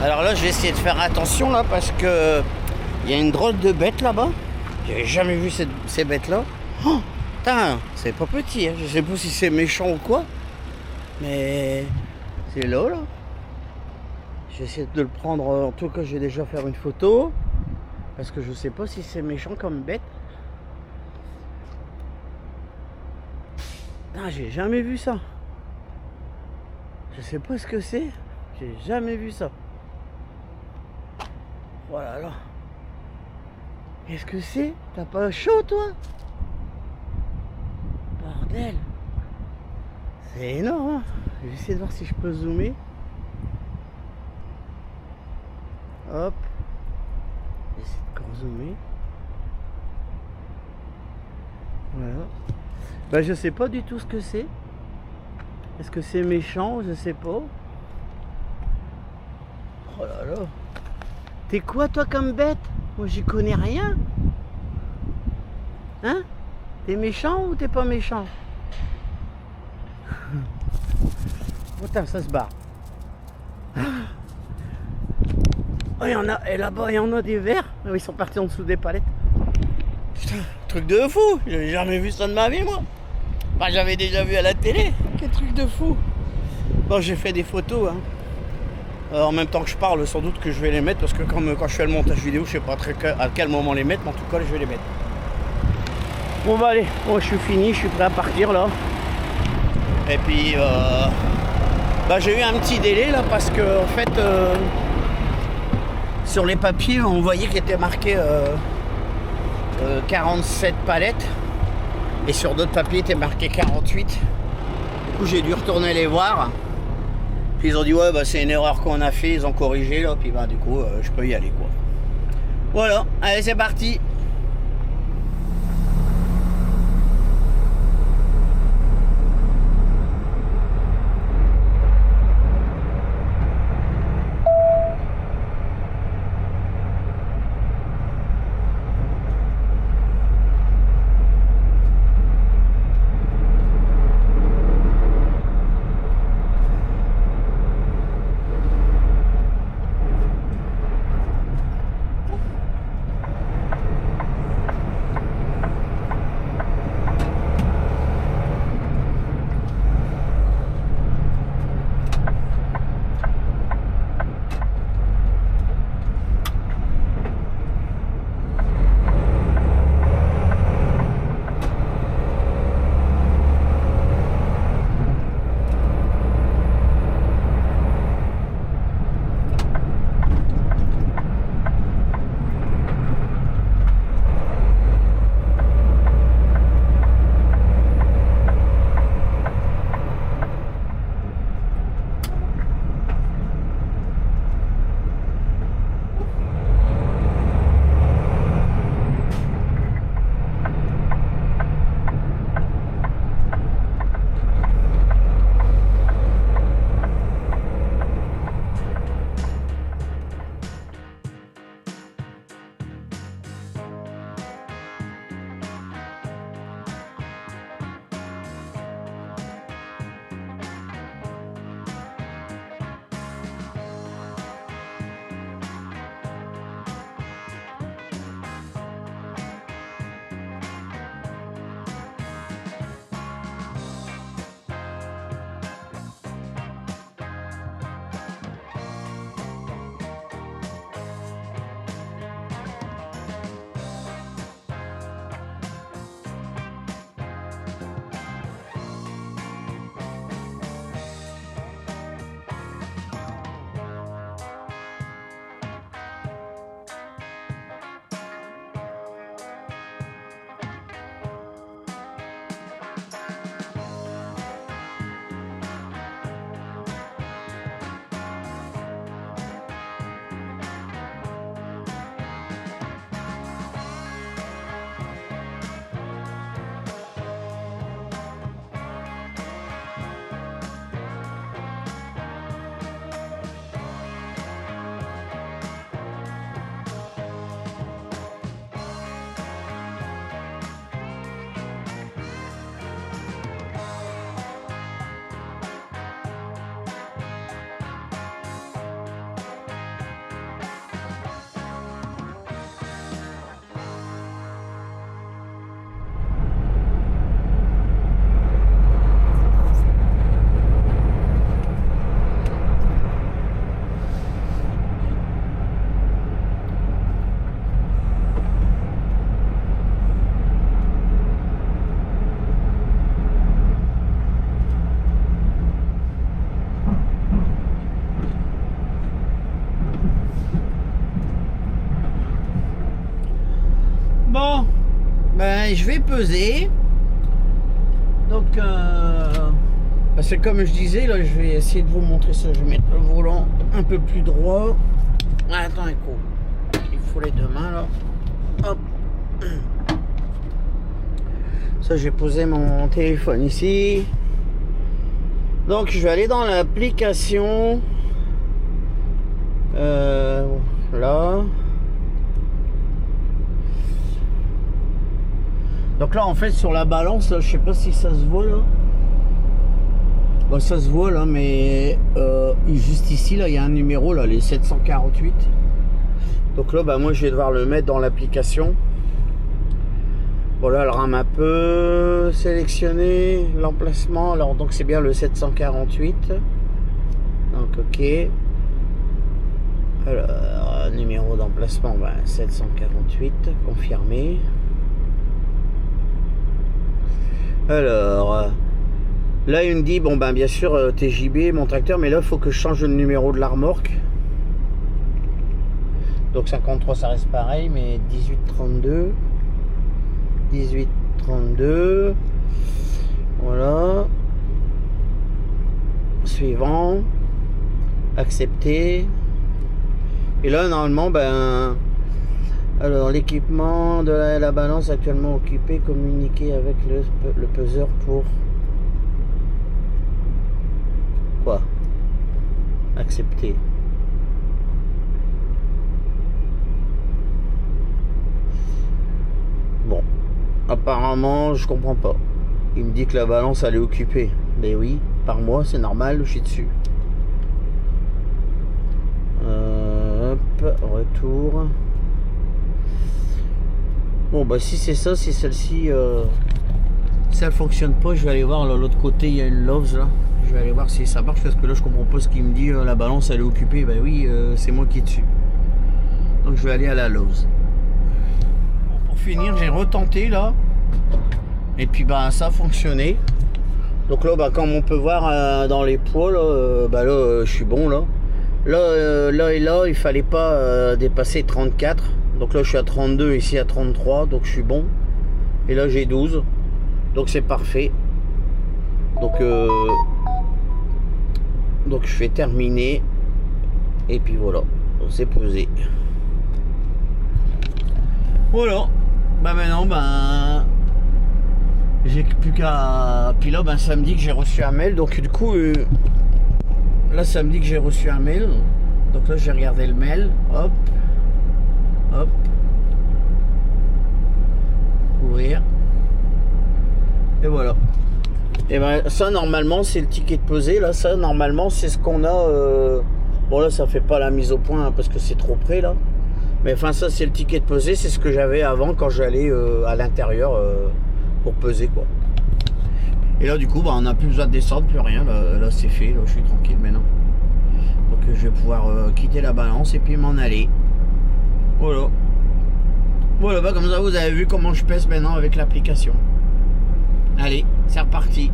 Alors là, je vais essayer de faire attention là parce que il y a une drôle de bête là-bas. J'avais jamais vu ces bêtes-là. Oh, putain, c'est pas petit. Hein. Je sais pas si c'est méchant ou quoi, mais c'est là. Je vais essayer de le prendre. En tout cas, je vais déjà faire une photo parce que je sais pas si c'est méchant comme bête. Putain, j'ai jamais vu ça. Je sais pas ce que c'est. J'ai jamais vu ça. Voilà là. Qu'est-ce que c'est? T'as pas chaud toi? Bordel. C'est énorme hein. Je vais essayer de voir si je peux zoomer. Hop. Je vais essayer de encore zoomer. Voilà. Bah je sais pas du tout ce que c'est. Est-ce que c'est méchant? Je sais pas. Oh là là. T'es quoi toi comme bête? Moi j'y connais rien. Hein? T'es méchant ou t'es pas méchant? Putain, ça se barre. Oh, il y en a, et là-bas il y en a des verres. Ils sont partis en dessous des palettes. Putain, truc de fou. J'avais jamais vu ça de ma vie moi. Enfin, j'avais déjà vu à la télé. Quel truc de fou. Bon, j'ai fait des photos hein. En même temps que je parle, sans doute que je vais les mettre parce que quand je fais le montage vidéo, je sais pas à quel moment les mettre, mais en tout cas, je vais les mettre. Bon bah allez, bon, je suis fini, je suis prêt à partir là. Et puis, bah, j'ai eu un petit délai là parce que en fait, sur les papiers, on voyait qu'il était marqué 47 palettes et sur d'autres papiers, il était marqué 48. Du coup, j'ai dû retourner les voir. Puis ils ont dit ouais bah c'est une erreur qu'on a fait, ils ont corrigé là, puis bah du coup je peux y aller quoi. Voilà, allez c'est parti. ben je vais peser. Donc c'est comme je disais, là je vais essayer de vous montrer ça. Je vais mettre le volant un peu plus droit. Ah, attends, écoute, il faut les deux mains là. Hop. Ça, j'ai posé mon téléphone ici. Donc je vais aller dans l'application. Là. Donc là en fait sur la balance, là, je sais pas si ça se voit là. Bon, ça se voit là, mais juste ici là il y a un numéro là, les 748. Donc là bah moi je vais devoir le mettre dans l'application. Voilà, elle rame un peu, sélectionner l'emplacement. Alors donc c'est bien le 748. Donc ok. Alors numéro d'emplacement, ben, 748, confirmé. Alors là il me dit bon ben bien sûr TJB mon tracteur, mais là il faut que je change le numéro de la remorque. Donc 53 ça reste pareil, mais 1832. 1832. Voilà. Suivant. Accepter. Et là normalement ben alors l'équipement de la balance actuellement occupé, communiquer avec le peseur pour quoi? Accepter. Bon, apparemment je comprends pas. Il me dit que la balance elle est occupée. Ben oui, par mois c'est normal, je suis dessus. Hop, retour. Bon bah si c'est ça, si celle-ci si elle fonctionne pas, je vais aller voir là, l'autre côté, il y a une Lowe's là. Je vais aller voir si ça marche parce que là je comprends pas ce qu'il me dit, la balance elle est occupée. Ben oui, c'est moi qui est dessus. Donc je vais aller à la Lowe's. Bon, pour finir, j'ai retenté là. Et puis bah ça a fonctionné. Donc là bah, comme on peut voir dans les poids là, bah là je suis bon là. Là et là il fallait pas dépasser 34. Donc là je suis à 32, ici à 33, donc je suis bon. Et là j'ai 12, donc c'est parfait. Donc je vais terminer. Et puis voilà, c'est pesé. Voilà. Bah maintenant j'ai plus qu'à. Puis là ça me dit que j'ai reçu un mail. Donc du coup là ça me dit que j'ai reçu un mail. Donc là j'ai regardé le mail. Hop. Hop. Ouvrir. Et voilà. Et ben ça normalement c'est le ticket de pesée. Là ça normalement c'est ce qu'on a. Bon là ça fait pas la mise au point hein, parce que c'est trop près là. Mais enfin ça c'est le ticket de pesée. C'est ce que j'avais avant quand j'allais à l'intérieur pour peser quoi. Et là du coup on n'a plus besoin de descendre, plus rien. Là c'est fait. Là je suis tranquille maintenant. Donc je vais pouvoir quitter la balance et puis m'en aller. Voilà. Voilà, bah comme ça vous avez vu comment je pèse maintenant avec l'application. Allez, c'est reparti.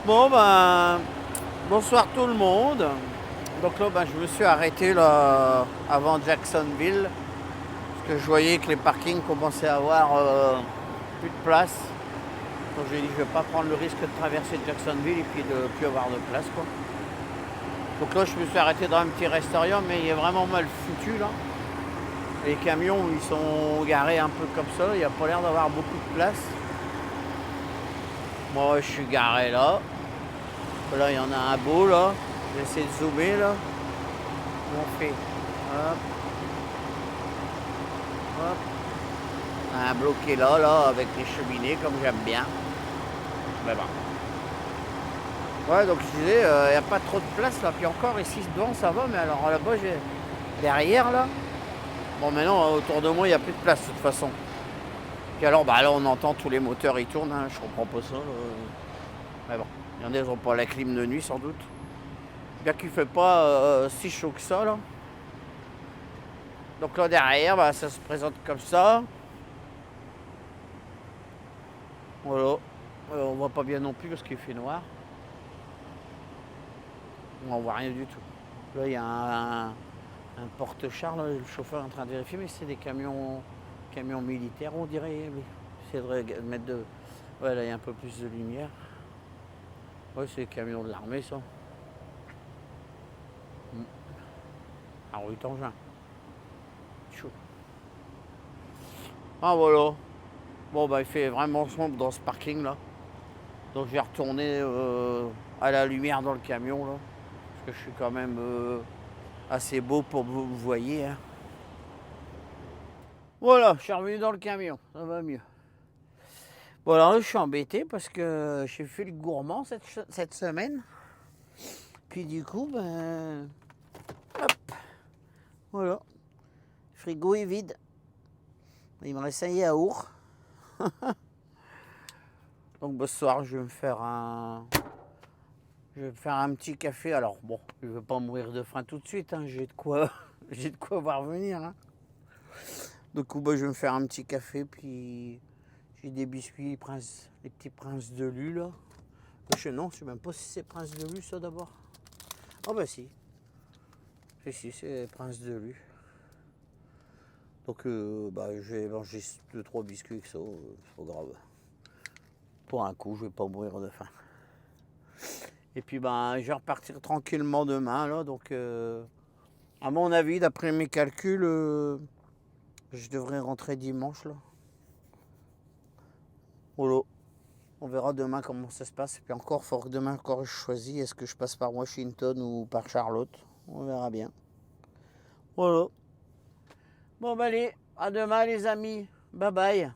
Bon ben, bonsoir tout le monde. Donc là, ben, je me suis arrêté là avant Jacksonville parce que je voyais que les parkings commençaient à avoir plus de place. Donc j'ai dit je vais pas prendre le risque de traverser Jacksonville et puis de plus avoir de place quoi. Donc là je me suis arrêté dans un petit restaurant mais il est vraiment mal foutu là. Les camions ils sont garés un peu comme ça, il n'y a pas l'air d'avoir beaucoup de place. Moi je suis garé là. Là, il y en a un beau, là. J'essaie de zoomer, là. On fait. Hop. Hop. Un bloqué là, avec les cheminées, comme j'aime bien. Mais bon. Ouais, donc je disais, il n'y a pas trop de place, là. Puis encore, ici, devant, ça va. Mais alors, là-bas, j'ai... Derrière, là. Bon, maintenant, autour de moi, il n'y a plus de place, de toute façon. Puis alors, bah là, on entend tous les moteurs, ils tournent. Hein. Je comprends pas ça. Mais bon. Il y en a, ils n'ont pas la clim de nuit, sans doute. Bien qu'il ne fait pas si chaud que ça, là. Donc là, derrière, bah, ça se présente comme ça. Voilà. On voit pas bien non plus parce qu'il fait noir. On voit rien du tout. Là, il y a un porte-char, le chauffeur est en train de vérifier, mais c'est des camions militaires, on dirait. C'est de mettre de... Ouais, là, il y a un peu plus de lumière. Ouais, c'est des camions de l'armée, ça. Un rue Tangin. Chaud. Ah, voilà. Bon, bah, il fait vraiment sombre dans ce parking, là. Donc, je vais retourner à la lumière dans le camion, là. Parce que je suis quand même assez beau pour que vous voyez. Hein. Voilà, je suis revenu dans le camion. Ça va mieux. Bon, alors là, je suis embêté parce que j'ai fait le gourmand cette semaine. Puis, du coup, ben... Hop. Voilà. Le frigo est vide. Il me reste un yaourt. Donc, ce soir, je vais me faire un petit café. Alors, bon, je ne vais pas mourir de faim tout de suite. Hein. J'ai de quoi voir venir. Hein. Du coup, bah, je vais me faire un petit café. Puis, j'ai des biscuits, les petits princes de Lu, là. Non, je ne sais même pas si c'est prince de Lu, ça, d'abord. Ah, bah, si. Si, c'est prince de Lu. Donc, bah, je vais manger 2-3 biscuits avec ça. C'est pas grave. Pour un coup, je vais pas mourir de faim. Et puis ben, je vais repartir tranquillement demain là. Donc à mon avis, d'après mes calculs, je devrais rentrer dimanche là. Voilà. On verra demain comment ça se passe. Et puis encore, il faut que demain encore je choisis. Est-ce que je passe par Washington ou par Charlotte? On verra bien. Voilà. Bon ben allez, à demain les amis. Bye bye.